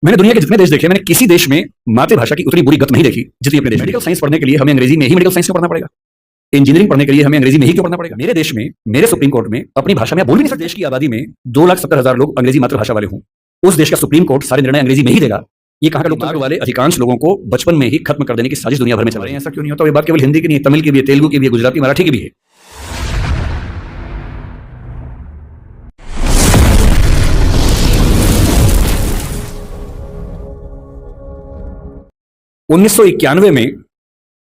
मैंने दुनिया के जितने देश देखे, मैंने किसी देश में मातृभाषा की उतनी बुरी गत नहीं देखी जितनी अपने देश में। मेडिकल साइंस पढ़ने के लिए हमें अंग्रेजी में ही मेडिकल साइंस क्यों पढ़ना पड़ेगा? इंजीनियरिंग पढ़ने के लिए हमें अंग्रेजी में ही क्यों पढ़ना पड़ेगा? मेरे देश में, मेरे सुप्रीम कोर्ट में अपनी भाषा में बोल भी नहीं सकते। देश की आबादी में 2,70,000 लोग अंग्रेजी मातृभाषा वाले हों, उस देश का सुप्रीम कोर्ट सारे निर्णय अंग्रेजी में ही देगा। ये कहां का लोकतंत्र वाले अधिकांश लोगों को बचपन में ही खत्म कर देने की साजिश दुनिया भर में चल रही है। ऐसा क्यों नहीं होता? ये बात केवल हिंदी की नहीं है, तमिल की भी है, तेलुगु की भी है, गुजराती मराठी की भी है। उन्नीस में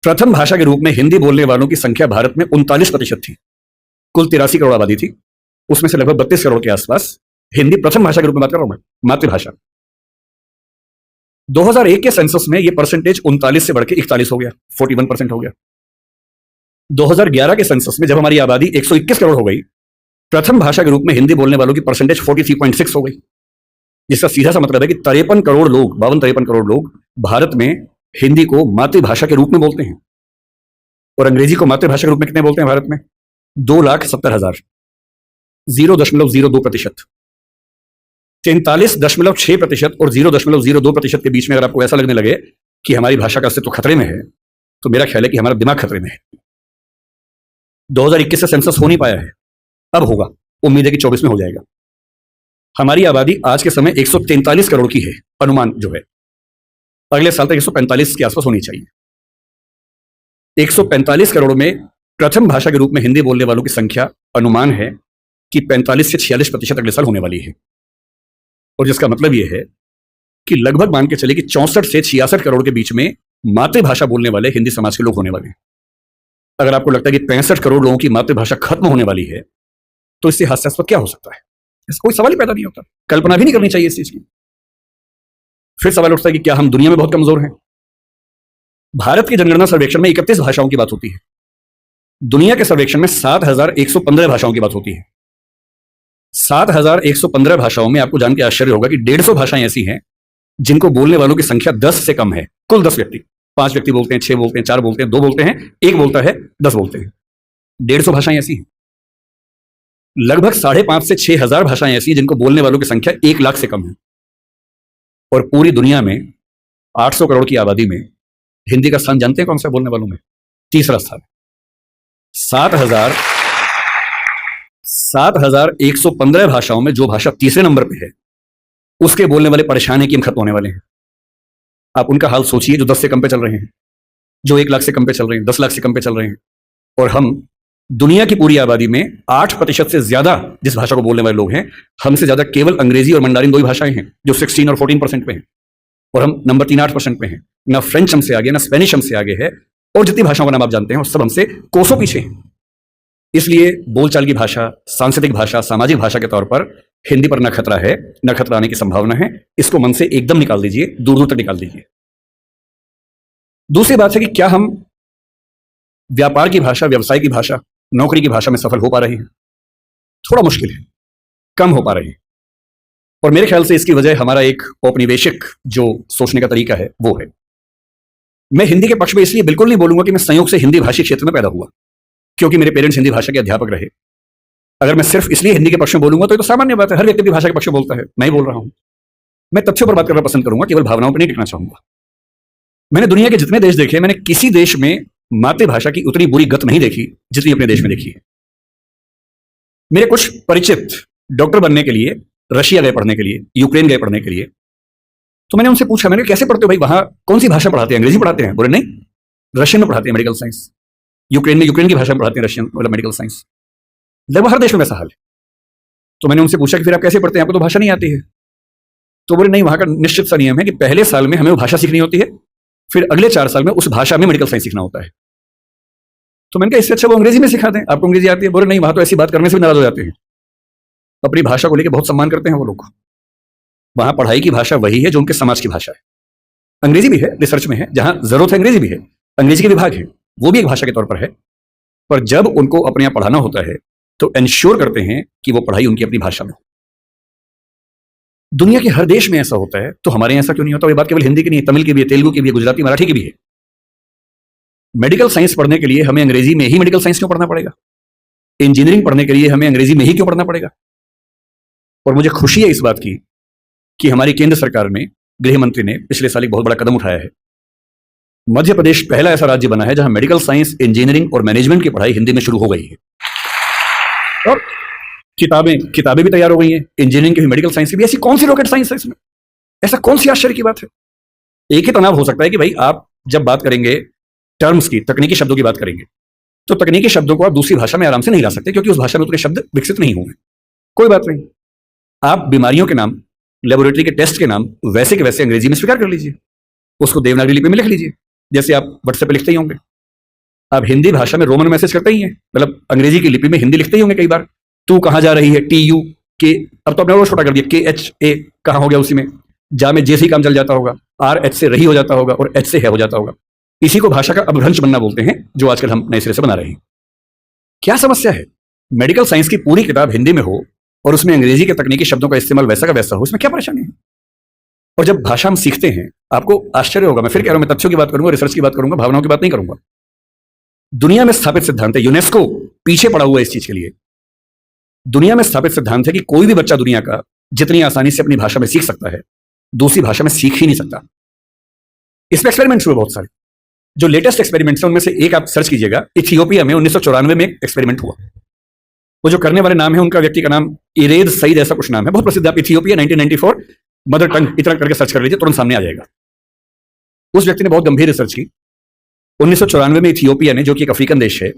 प्रथम भाषा के रूप में हिंदी बोलने वालों की संख्या भारत में 39% थी। कुल 83 करोड़ आबादी थी, उसमें से लगभग 32 करोड़ के आसपास हिंदी प्रथम भाषा के रूप में बात कर रहा हूं मैं, मातृभाषा। 2001 के सेंसस में यह परसेंटेज 39 से बढ़ के 41 हो गया, 41% हो गया। 2011 के सेंसस में जब हमारी आबादी 121 करोड़ हो गई, प्रथम भाषा के रूप में हिंदी बोलने वालों की परसेंटेज 43.6 हो गई, जिसका सीधा सा मतलब है कि 53 करोड़ लोग, 52-53 करोड़ लोग भारत में हिंदी को मातृभाषा के रूप में बोलते हैं। और अंग्रेजी को मातृभाषा के रूप में कितने बोलते हैं भारत में? 2,70,000, 0.02%। 43.6% और 0.02% के बीच में अगर आपको ऐसा लगने लगे कि हमारी भाषा का अस्तित्व खतरे में है, तो मेरा ख्याल है कि हमारा दिमाग खतरे में है। 2021 से सेंसस हो नहीं पाया है, अब होगा, उम्मीद है कि 24 में हो जाएगा। हमारी आबादी आज के समय 143 करोड़ की है, अनुमान जो है अगले साल तक 145 के आसपास होनी चाहिए। 145 करोड़ में प्रथम भाषा के रूप में हिंदी बोलने वालों की संख्या अनुमान है कि 45 से 46% अगले साल होने वाली है। और जिसका मतलब यह है कि लगभग मान के चले कि 64 से 66 करोड़ के बीच में मातृभाषा बोलने वाले हिंदी समाज के लोग होने वाले हैं। अगर आपको लगता है कि 65 करोड़ लोगों की मातृभाषा खत्म होने वाली है, तो इससे हास्यास्पद क्या हो सकता है? इसका कोई सवाल ही पैदा नहीं होता, कल्पना भी नहीं करनी चाहिए इस चीज की। फिर सवाल उठता है कि क्या हम दुनिया में बहुत कमजोर हैं? भारत की जनगणना सर्वेक्षण में 31 भाषाओं की बात होती है, दुनिया के सर्वेक्षण में 7,115 भाषाओं की बात होती है। 7,115 भाषाओं में आपको जान के आश्चर्य होगा कि 150 भाषाएं ऐसी हैं जिनको बोलने वालों की संख्या 10 से कम है। कुल 10 व्यक्ति, 5 व्यक्ति बोलते हैं, 6 बोलते हैं, 4 बोलते हैं, 2 बोलते हैं, 1 बोलता है, 10 बोलते हैं। 150 भाषाएं ऐसी हैं। लगभग 5,500 से 6,000 भाषाएं ऐसी हैं जिनको बोलने वालों की संख्या 1 लाख से कम है। और पूरी दुनिया में 800 करोड़ की आबादी में हिंदी का स्थान जानते हैं कौन सा बोलने वालों में? तीसरा स्थान। 7,115 भाषाओं में जो भाषा तीसरे नंबर पे है, उसके बोलने वाले परेशान है कि हम खत्म होने वाले हैं। आप उनका हाल सोचिए जो 10 से कम पे चल रहे हैं, जो 1 लाख से कम पे चल रहे हैं, 10 लाख से कम पे चल रहे हैं। और हम दुनिया की पूरी आबादी में 8% से ज्यादा जिस भाषा को बोलने वाले लोग हैं, हमसे ज्यादा केवल अंग्रेजी और मंडारिन 2 ही भाषाएं हैं जो 16 और 14% पे हैं। और हम नंबर 3-8% पे हैं। ना फ्रेंच हमसे आगे, ना स्पेनिश हमसे आगे है, और जितनी भाषाओं का नाम आप जानते हैं वो सब हमसे कोसों पीछे हैं। इसलिए बोलचाल की भाषा, सांस्कृतिक भाषा, सामाजिक भाषा के तौर पर हिंदी पर न खतरा है, न खतरा आने की संभावना है। इसको मन से एकदम निकाल दीजिए, दूर दूर तक निकाल दीजिए। दूसरी बात है कि क्या हम व्यापार की भाषा, व्यवसाय की भाषा, नौकरी की भाषा में सफल हो पा रहे हैं? थोड़ा मुश्किल है, कम हो पा रहे हैं। और मेरे ख्याल से इसकी वजह हमारा एक औपनिवेशिक जो सोचने का तरीका है वो है। मैं हिंदी के पक्ष में इसलिए बिल्कुल नहीं बोलूंगा कि मैं संयोग से हिंदी भाषी क्षेत्र में पैदा हुआ, क्योंकि मेरे पेरेंट्स हिंदी भाषा के अध्यापक रहे। अगर मैं सिर्फ इसलिए हिंदी के पक्ष में बोलूंगा तो ये तो सामान्य बात है, हर व्यक्ति अपनी भाषा के पक्ष में बोलता है, मैं ही बोल रहा हूं। मैं तथ्यों पर बात करना पसंद करूंगा, केवल भावनाओं पर नहीं टिकना चाहूंगा। मैंने दुनिया के जितने देश देखे, मैंने किसी देश में मातृभाषा की उतनी बुरी गत नहीं देखी जितनी अपने देश में देखी है। मेरे कुछ परिचित डॉक्टर बनने के लिए रशिया गए पढ़ने के लिए, यूक्रेन गए पढ़ने के लिए। तो मैंने उनसे पूछा, मैंने कैसे पढ़ते हो भाई, वहां कौन सी भाषा पढ़ाते हैं? अंग्रेजी पढ़ाते हैं? बोले नहीं, रशियन में पढ़ाते हैं मेडिकल साइंस। यूक्रेन में यूक्रेन की भाषा में पढ़ाते हैं रशियन मतलब मेडिकल साइंस। लगभग हर देश में वैसा हाल है। तो मैंने उनसे पूछा कि फिर आप कैसे पढ़ते हैं, आपको तो भाषा नहीं आती है? तो बोले नहीं, वहां का निश्चित सा नियम है कि पहले साल में हमें वो भाषा सीखनी होती है, फिर अगले 4 साल में उस भाषा में मेडिकल साइंस सीखना होता है। तो मैंने कहा इससे अच्छा वो अंग्रेजी में सिखा दें, आपको अंग्रेजी आती है? बोले नहीं, वहां तो ऐसी बात करने से भी नाराज हो जाते हैं। अपनी भाषा को लेकर बहुत सम्मान करते हैं वो लोग। वहां पढ़ाई की भाषा वही है जो उनके समाज की भाषा है। अंग्रेजी भी है, रिसर्च में है, जहां जरूरत है अंग्रेजी भी है, अंग्रेजी के विभाग है, वो भी एक भाषा के तौर पर है। पर जब उनको अपने यहाँ पढ़ाना होता है तो इंश्योर करते हैं कि वो पढ़ाई उनकी अपनी भाषा में हो। दुनिया के हर देश में ऐसा होता है, तो हमारे यहाँ ऐसा क्यों नहीं होता? ये बात केवल हिंदी की नहीं है, तमिल की भी है, तेलुगु की भी है, गुजराती मराठी की भी है। मेडिकल साइंस पढ़ने के लिए हमें अंग्रेजी में ही मेडिकल साइंस क्यों पढ़ना पड़ेगा? इंजीनियरिंग पढ़ने के लिए हमें अंग्रेजी में ही क्यों पढ़ना पड़ेगा? और मुझे खुशी है इस बात की कि हमारी केंद्र सरकार में गृह मंत्री ने पिछले साल एक बहुत बड़ा कदम उठाया है। मध्य प्रदेश पहला ऐसा राज्य बना है जहां मेडिकल साइंस, इंजीनियरिंग और मैनेजमेंट की पढ़ाई हिंदी में शुरू हो गई है। और किताबें भी तैयार हो गई हैं, इंजीनियरिंग की भी, मेडिकल साइंस की भी। ऐसी कौन सी रॉकेट साइंस है इसमें? ऐसा कौन सी आश्चर्य की बात है? एक ही तनाव हो सकता है कि भाई आप जब बात करेंगे टर्म्स की, तकनीकी शब्दों की बात करेंगे, तो तकनीकी शब्दों को आप दूसरी भाषा में आराम से नहीं ला सकते, क्योंकि उस भाषा में उतने शब्द विकसित नहीं हुए। कोई बात नहीं, आप बीमारियों के नाम, लेबोरेटरी के टेस्ट के नाम वैसे के वैसे अंग्रेजी में स्वीकार कर लीजिए, उसको देवनागरी लिपि में लिख लीजिए, जैसे आप व्हाट्सएप पे लिखते ही होंगे। आप हिंदी भाषा में रोमन मैसेज करते ही हैं, मतलब अंग्रेजी की लिपि में हिंदी लिखते ही होंगे कई बार। तू कहाँ जा रही है, TU के, अब तो आपने और छोटा कर दिया, KHA कहाँ हो गया उसी में। जा में जे से ही काम चल जाता होगा, RH से रही हो जाता होगा, और H से है हो जाता होगा। इसी को भाषा का अपभ्रंश बनना बोलते हैं, जो आजकल हम नए सिरे से बना रहे हैं। क्या समस्या है? मेडिकल साइंस की पूरी किताब हिंदी में हो और उसमें अंग्रेजी के तकनीकी शब्दों का इस्तेमाल वैसा का वैसा हो, इसमें क्या परेशानी है? और जब भाषा हम सीखते हैं, आपको आश्चर्य होगा, मैं फिर कह रहा हूं, मैं तथ्यों की बात करूंगा, रिसर्च की बात करूंगा, भावनाओं की बात नहीं करूंगा। दुनिया में स्थापित सिद्धांत है, यूनेस्को पीछे पड़ा हुआ है इस चीज के लिए। दुनिया में स्थापित सिद्धांत है कि कोई भी बच्चा दुनिया का जितनी आसानी से अपनी भाषा में सीख सकता है, दूसरी भाषा में सीख ही नहीं सकता। इस पर एक्सपेरिमेंट्स हुए बहुत सारे। जो लेटेस्ट एक्सपेरिमेंट्स हैं उनमें से एक आप सर्च कीजिएगा, इथियोपिया में 1994 में एक एक्सपेरिमेंट हुआ। वो जो करने वाले नाम है, उनका व्यक्ति का नाम इरेद सईद ऐसा कुछ नाम है, बहुत प्रसिद्ध। आप इथियोपिया 1994 मदर टंग इतना करके सर्च कर लीजिए, तुरंत सामने आ जाएगा। उस व्यक्ति ने बहुत गंभीर रिसर्च की। 1994 में इथियोपिया ने, जो कि एक अफ्रीकन देश है,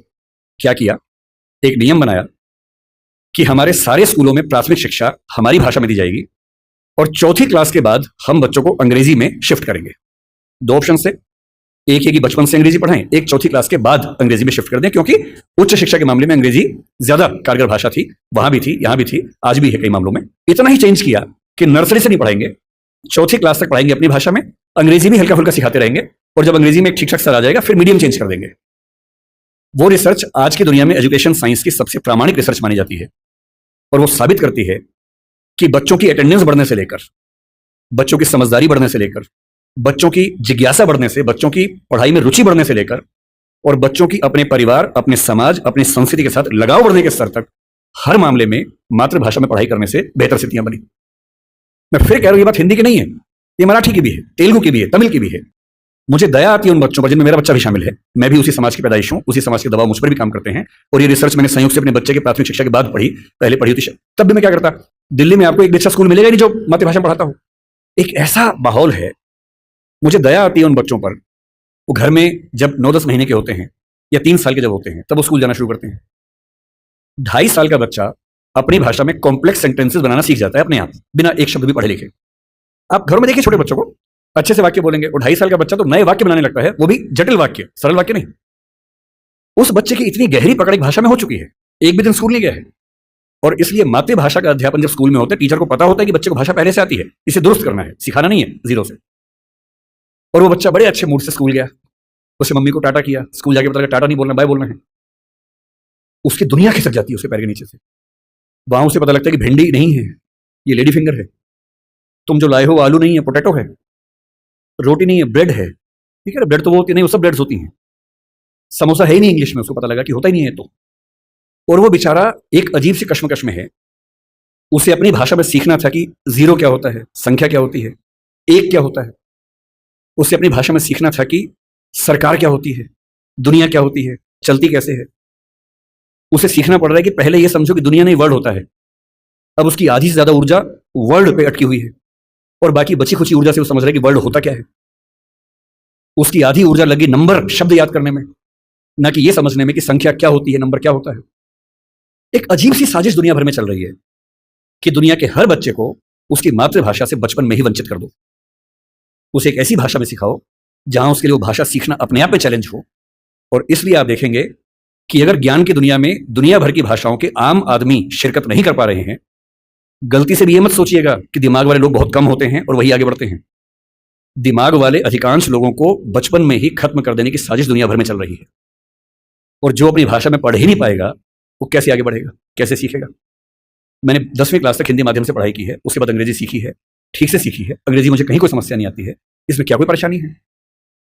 क्या किया, एक नियम बनाया कि हमारे सारे स्कूलों में प्राथमिक शिक्षा हमारी भाषा में दी जाएगी, और चौथी क्लास के बाद हम बच्चों को अंग्रेजी में शिफ्ट करेंगे। दो ऑप्शन से, एक है कि बचपन से अंग्रेजी पढ़ाएं, एक चौथी क्लास के बाद अंग्रेजी में शिफ्ट कर दें, क्योंकि उच्च शिक्षा के मामले में अंग्रेजी ज्यादा कारगर भाषा थी, वहां भी थी, यहां भी थी, आज भी है कई मामलों में। इतना ही चेंज किया कि नर्सरी से नहीं पढ़ाएंगे, चौथी क्लास तक पढ़ाएंगे अपनी भाषा में, अंग्रेजी भी हल्का फुल्का सिखाते रहेंगे, और जब अंग्रेजी में एक ठीक ठाक सर आ जाएगा फिर मीडियम चेंज कर देंगे। वो रिसर्च आज की दुनिया में एजुकेशन साइंस की सबसे प्रामाणिक रिसर्च मानी जाती है, और वो साबित करती है कि बच्चों की अटेंडेंस बढ़ने से लेकर, बच्चों की समझदारी बढ़ने से लेकर, बच्चों की जिज्ञासा बढ़ने से, बच्चों की पढ़ाई में रुचि बढ़ने से लेकर, और बच्चों की अपने परिवार, अपने समाज, अपनी संस्कृति के साथ लगाव बढ़ने के स्तर तक, हर मामले में मातृभाषा में पढ़ाई करने से बेहतर स्थितियां बनी। मैं फिर कह रहा हूं, ये बात हिंदी की नहीं है, ये मराठी की भी है, तेलुगु की भी है, तमिल की भी है। मुझे दया आती है उन बच्चों पर जिनमें मेरा बच्चा भी शामिल है। मैं भी उसी समाज की पैदाइश हूं, उसी समाज के दबाव मुझ पर भी काम करते हैं, और ये रिसर्च मैंने संयोग से अपने बच्चे के प्राथमिक शिक्षा के बाद पढ़ी। पहले पढ़ी थी तब भी मैं क्या करता, दिल्ली में आपको एक अच्छा स्कूल मिलेगा नहीं जो मातृभाषा में पढ़ाता हो। एक ऐसा माहौल है, मुझे दया आती है उन बच्चों पर। वो घर में जब 9-10 महीने के होते हैं या 3 साल के जब होते हैं, तब वो स्कूल जाना शुरू करते हैं। 2.5 साल का बच्चा अपनी भाषा में कॉम्प्लेक्स सेंटेंसेस बनाना सीख जाता है अपने आप, बिना एक शब्द भी पढ़े लिखे। आप घरों में देखिए छोटे बच्चों को, अच्छे से वाक्य बोलेंगे, और 2.5 साल का बच्चा तो नए वाक्य बनाने लगता है, वो भी जटिल वाक्य, सरल वाक्य नहीं। उस बच्चे की इतनी गहरी पकड़ एक भाषा में हो चुकी है, एक भी दिन स्कूल नहीं गया है। और इसलिए मातृभाषा का अध्यापन जब स्कूल में होता है, टीचर को पता होता है कि बच्चे को भाषा पहले से आती है, इसे दुरुस्त करना है, सिखाना नहीं है जीरो से। और वो बच्चा बड़े अच्छे मूड से स्कूल गया, उसे मम्मी को टाटा किया, स्कूल जाके पता लगा टाटा नहीं बोलना, बाय बोलना है। उसकी दुनिया खिसक जाती है उसके पैर के नीचे से। वहां उसे पता लगता है कि भिंडी नहीं है, ये लेडी फिंगर है, तुम जो लाए हो आलू नहीं है, पोटैटो है, रोटी नहीं है, ब्रेड है। ठीक है, ब्रेड तो वो होती नहीं, वो सब ब्रेड्स होती हैं। समोसा है ही नहीं इंग्लिश में, उसको पता लगा कि होता ही नहीं है तो। और वो बेचारा एक अजीब सी कश्मकश में है। उसे अपनी भाषा में सीखना था कि 0 क्या होता है, संख्या क्या होती है, 1 क्या होता है। उसे अपनी भाषा में सीखना था कि सरकार क्या होती है, दुनिया क्या होती है, चलती कैसे है। उसे सीखना पड़ रहा है कि पहले यह समझो कि दुनिया नहीं वर्ल्ड होता है। अब उसकी आधी से ज्यादा ऊर्जा वर्ल्ड पे अटकी हुई है, और बाकी बची खुची ऊर्जा से वो समझ रहा है कि वर्ल्ड होता क्या है। उसकी आधी ऊर्जा लगी नंबर शब्द याद करने में, ना कि यह समझने में कि संख्या क्या होती है, नंबर क्या होता है। एक अजीब सी साजिश दुनिया भर में चल रही है कि दुनिया के हर बच्चे को उसकी मातृभाषा से बचपन में ही वंचित कर दो। उसे एक ऐसी भाषा में सिखाओ जहां उसके लिए वो भाषा सीखना अपने आप में चैलेंज हो। और इसलिए आप देखेंगे कि अगर ज्ञान की दुनिया में दुनिया भर की भाषाओं के आम आदमी शिरकत नहीं कर पा रहे हैं, गलती से भी ये मत सोचिएगा कि दिमाग वाले लोग बहुत कम होते हैं और वही आगे बढ़ते हैं। दिमाग वाले अधिकांश लोगों को बचपन में ही खत्म कर देने की साजिश दुनिया भर में चल रही है। और जो अपनी भाषा में पढ़ ही नहीं पाएगा, वो कैसे आगे बढ़ेगा, कैसे सीखेगा। मैंने 10वीं क्लास तक हिंदी माध्यम से पढ़ाई की है, उसके बाद अंग्रेजी सीखी है, ठीक से सीखी है। अंग्रेजी मुझे कहीं कोई समस्या नहीं आती है, इसमें क्या कोई परेशानी है।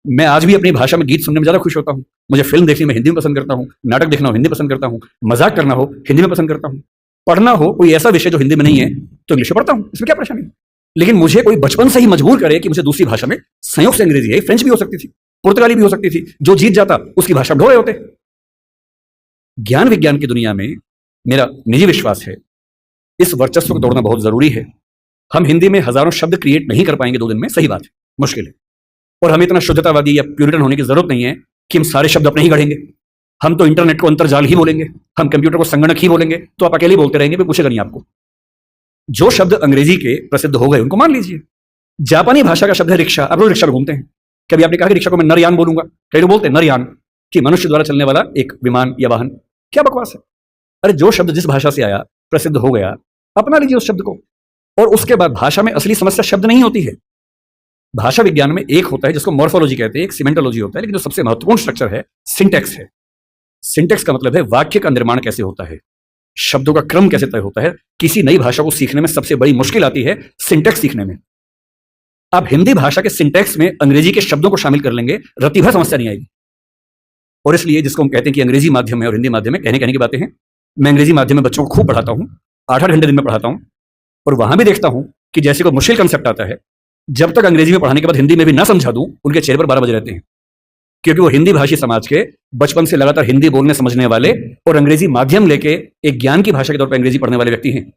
मैं आज भी अपनी भाषा में गीत सुनने में ज्यादा खुश होता हूं। मुझे फिल्म देखने में हिंदी में पसंद करता हूं, नाटक देखना हो हिंदी पसंद करता हूं, मजाक करना हो हिंदी में पसंद करता हूं, पढ़ना हो कोई ऐसा विषय जो हिंदी में नहीं है तो इंग्लिश में पढ़ता हूं। इसमें क्या परेशानी है। लेकिन मुझे कोई बचपन से ही मजबूर करे कि मुझे दूसरी भाषा में, संयोग से अंग्रेजी है, फ्रेंच भी हो सकती थी, पुर्तगाली भी हो सकती थी, जो जीत जाता उसकी भाषा ढो रहे होते। ज्ञान विज्ञान की दुनिया में मेरा निजी विश्वास है इस वर्चस्व को तोड़ना बहुत जरूरी है। हम हिंदी में हजारों शब्द क्रिएट नहीं कर पाएंगे 2 दिन में, सही बात है, मुश्किल है। और हमें इतना शुद्धतावादी या प्यूरिटन होने की जरूरत नहीं है कि हम सारे शब्द अपने ही गढ़ेंगे। हम तो इंटरनेट को अंतर्जाल ही बोलेंगे, हम कंप्यूटर को संगणक ही बोलेंगे, तो आप अकेले बोलते रहेंगे, पूछेगा नहीं आपको। जो शब्द अंग्रेजी के प्रसिद्ध हो गए उनको मान लीजिए। जापानी भाषा का शब्द है रिक्शा, आप लोग रिक्शा में घूमते हैं, कभी आपने कहा कि रिक्शा को मैं नरयान बोलूंगा? कई लोग बोलते हैं नरयान, कि मनुष्य द्वारा चलने वाला एक विमान या वाहन। क्या बकवास है। अरे जो शब्द जिस भाषा से आया, प्रसिद्ध हो गया, अपना लीजिए उस शब्द को। और उसके बाद भाषा में असली समस्या शब्द नहीं होती है। भाषा विज्ञान में एक होता है जिसको मॉर्फोलॉजी कहते हैं, एक सिमेंटोलॉजी होता है, लेकिन जो सबसे महत्वपूर्ण स्ट्रक्चर है सिंटेक्स है। सिंटेक्स का मतलब है वाक्य का निर्माण कैसे होता है, शब्दों का क्रम कैसे तय होता है। किसी नई भाषा को सीखने में सबसे बड़ी मुश्किल आती है सिंटेक्स सीखने में। आप हिंदी भाषा के सिंटेक्स में अंग्रेजी के शब्दों को शामिल कर लेंगे, रति भर समस्या नहीं आएगी। और इसलिए जिसको हम कहते हैं कि अंग्रेजी माध्यम है और हिंदी माध्यम है, कहने की बातें हैं। मैं अंग्रेजी माध्यम में बच्चों को खूब पढ़ाता हूं, 8-8 घंटे दिन में पढ़ाता हूं, और वहां भी देखता हूं कि जैसे कोई मुश्किल कंसेप्ट आता है, जब तक अंग्रेजी में पढ़ाने के बाद हिंदी में भी ना समझा दूं, उनके चेहरे पर 12 बजे रहते हैं। क्योंकि वो हिंदी भाषी समाज के, बचपन से लगातार हिंदी बोलने समझने वाले और अंग्रेजी माध्यम लेके एक ज्ञान की भाषा के तौर पर अंग्रेजी पढ़ने वाले व्यक्ति हैं।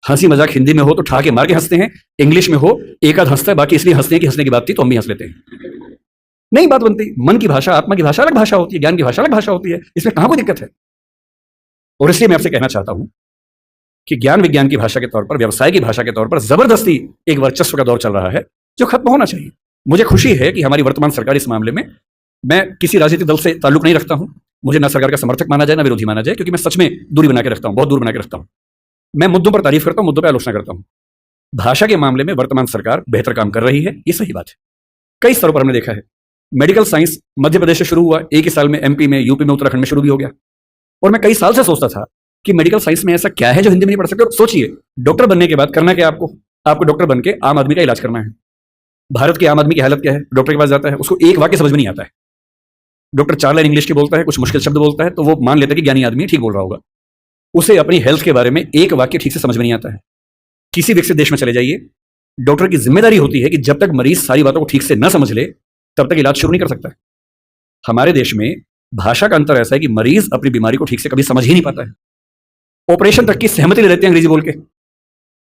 हंसी मजाक हिंदी में हो तो ठा के मार के हंसते हैं, इंग्लिश में हो एक आध हंसता है, बाकी इसलिए हंसते हैं कि हंसने की बात थी तो हम भी हंस लेते हैं। नहीं बात बनती। मन की भाषा, आत्मा की भाषा अलग भाषा होती है, ज्ञान की भाषा अलग भाषा होती है, इसमें कहां कोई दिक्कत है। और इसलिए मैं आपसे कहना चाहता हूं कि ज्ञान विज्ञान की भाषा के तौर पर, व्यवसाय की भाषा के तौर पर जबरदस्ती एक वर्चस्व का दौर चल रहा है जो खत्म होना चाहिए। मुझे खुशी है कि हमारी वर्तमान सरकार इस मामले में, मैं किसी राजनीतिक दल से ताल्लुक नहीं रखता हूं, मुझे ना सरकार का समर्थक माना जाए ना विरोधी माना जाए, क्योंकि मैं सच में दूरी बना के रखता हूं, बहुत दूर बना के रखता हूं। मैं मुद्दों पर तारीफ करता हूं, मुद्दों पर आलोचना करता हूं। भाषा के मामले में वर्तमान सरकार बेहतर काम कर रही है, ये सही बात है। कई स्तरों पर हमने देखा है। मेडिकल साइंस मध्य प्रदेश से शुरू हुआ, एक ही साल में एमपी में, यूपी में, उत्तराखंड में शुरू भी हो गया। और मैं कई साल से सोचता था कि मेडिकल साइंस में ऐसा क्या है जो हिंदी में नहीं पढ़ सकते। और सोचिए, डॉक्टर बनने के बाद करना क्या आपको डॉक्टर बन के आम आदमी का इलाज करना है। भारत के आम आदमी की हालत क्या है? डॉक्टर के पास जाता है, उसको एक वाक्य समझ में नहीं आता है। डॉक्टर 4 लाइन इंग्लिश की बोलता है, कुछ मुश्किल शब्द बोलता है, तो वो मान लेता है कि ज्ञानी आदमी ठीक बोल रहा होगा। उसे अपनी हेल्थ के बारे में एक वाक्य ठीक से समझ में नहीं आता है। किसी विकसित देश में चले जाइए, डॉक्टर की जिम्मेदारी होती है कि जब तक मरीज सारी बातों को ठीक से न समझ ले तब तक इलाज शुरू नहीं कर सकता है। हमारे देश में भाषा का अंतर ऐसा है कि मरीज अपनी बीमारी को ठीक से कभी समझ ही नहीं पाता है। ऑपरेशन तक की सहमति ले लेते हैं अंग्रेजी बोल के,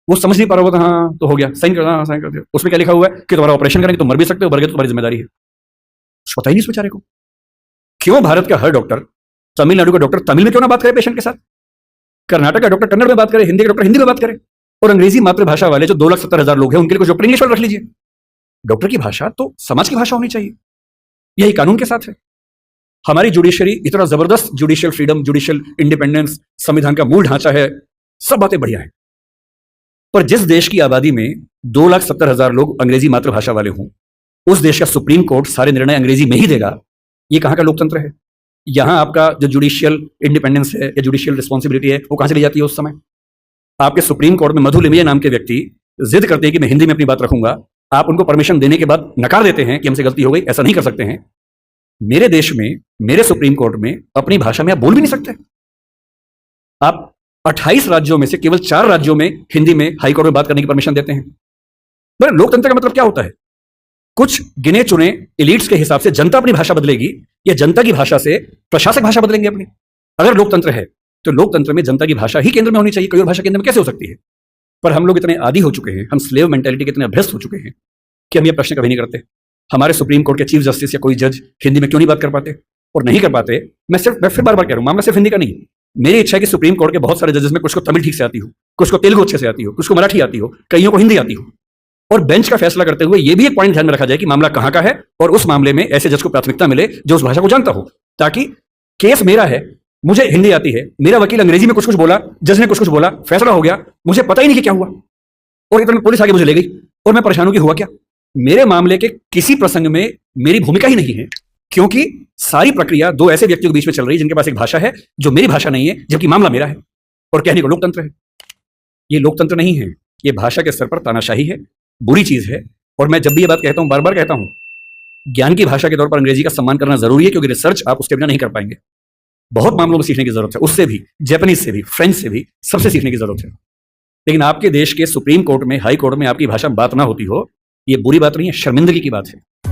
वो समझ नहीं पा रहा होगा, तो हाँ तो हो गया, साइन कर, हाँ साइन कर दिया। उसमें क्या लिखा हुआ है कि तुम्हारा ऑपरेशन करेंगे तो मर भी सकते हो, मर गए तो तुम्हारी जिम्मेदारी है। पता ही नहीं इस बेचारे को। क्यों भारत का हर डॉक्टर, तमिलनाडु का डॉक्टर तमिल में क्यों ना बात करे पेशेंट के साथ, कर्नाटक का डॉक्टर कन्नड़ में बात करे, हिंदी का डॉक्टर हिंदी में बात करे, और अंग्रेजी मातृभाषा वाले जो 2,70,000 लोग हैं उनके लिए कुछ डॉक्टर इंग्लिश में रख लीजिए। डॉक्टर की भाषा तो समाज की भाषा होनी चाहिए। यही कानून के साथ है। हमारी जुडिशरी इतना जबरदस्त, जुडिशियल फ्रीडम, जुडिशियल इंडिपेंडेंस, संविधान का मूल ढांचा है, सब बातें बढ़िया है। पर जिस देश की आबादी में 2,70,000 लोग अंग्रेजी मातृभाषा वाले हों, उस देश का सुप्रीम कोर्ट सारे निर्णय अंग्रेजी में ही देगा, ये कहां का लोकतंत्र है? यहां आपका जो जुडिशियल इंडिपेंडेंस है या जुडिशियल रिस्पॉन्सिबिलिटी है, वो कहां से ली जाती है उस समय? आपके सुप्रीम कोर्ट में मधु लिमिया नाम के व्यक्ति जिद करते हैं कि मैं हिंदी में अपनी बात रखूंगा, आप उनको परमिशन देने के बाद नकार देते हैं कि हमसे गलती हो गई, ऐसा नहीं कर सकते हैं। मेरे देश में, मेरे सुप्रीम कोर्ट में अपनी भाषा में आप बोल भी नहीं सकते। आप 28 राज्यों में से केवल 4 राज्यों में हिंदी में हाई कोर्ट में बात करने की परमिशन देते हैं। पर लोकतंत्र का मतलब क्या होता है? कुछ गिने चुने एलिट्स के हिसाब से जनता अपनी भाषा बदलेगी या जनता की भाषा से प्रशासक भाषा बदलेंगे अपनी? अगर लोकतंत्र है तो लोकतंत्र में जनता की भाषा ही केंद्र में होनी चाहिए, कोई और भाषा केंद्र में कैसे हो सकती है? पर हम लोग इतने आदी हो चुके हैं, हम स्लेव मेंटालिटी के इतने अभ्यस्त हो चुके हैं कि हम ये प्रश्न कभी नहीं करते। हमारे सुप्रीम कोर्ट के चीफ जस्टिस या कोई जज हिंदी में क्यों नहीं बात कर पाते? और नहीं कर पाते, मैं फिर बार बार कह रहा हूं, मामला सिर्फ हिंदी का नहीं। मेरी इच्छा है कि सुप्रीम कोर्ट के बहुत सारे जजेस में कुछ को तमिल ठीक से आती हो, कुछ को तेलुगु अच्छे से आती हो, कुछ को मराठी आती हो, कईयों को हिंदी आती हो। और बेंच का फैसला करते हुए यह भी एक पॉइंट ध्यान में रखा जाए कि मामला कहां का है और उस मामले में ऐसे जज को प्राथमिकता मिले जो उस भाषा को जानता हो, ताकि केस मेरा है, मुझे हिंदी आती है, मेरा वकील अंग्रेजी में कुछ कुछ बोला, जज ने कुछ कुछ बोला, फैसला हो गया, मुझे पता ही नहीं कि क्या हुआ, और इतना पुलिस आगे मुझे ले गई और मैं परेशान हूं कि हुआ क्या। मेरे मामले के किसी प्रसंग में मेरी भूमिका ही नहीं है, क्योंकि सारी प्रक्रिया 2 ऐसे व्यक्तियों के बीच में चल रही है जिनके पास एक भाषा है जो मेरी भाषा नहीं है, जबकि मामला मेरा है। और कहने को लोकतंत्र है। ये लोकतंत्र नहीं है, ये भाषा के स्तर पर तानाशाही है, बुरी चीज है। और मैं जब भी ये बात कहता हूं, बार बार कहता हूं, ज्ञान की भाषा के तौर पर अंग्रेजी का सम्मान करना जरूरी है, क्योंकि रिसर्च आप उसके बिना नहीं कर पाएंगे। बहुत मामलों में सीखने की जरूरत है, उससे भी, जापानीज से भी, फ्रेंच से भी, सबसे सीखने की जरूरत है। लेकिन आपके देश के सुप्रीम कोर्ट में, हाई कोर्ट में आपकी भाषा में बात ना होती हो, ये बुरी बात नहीं है, शर्मिंदगी की बात है।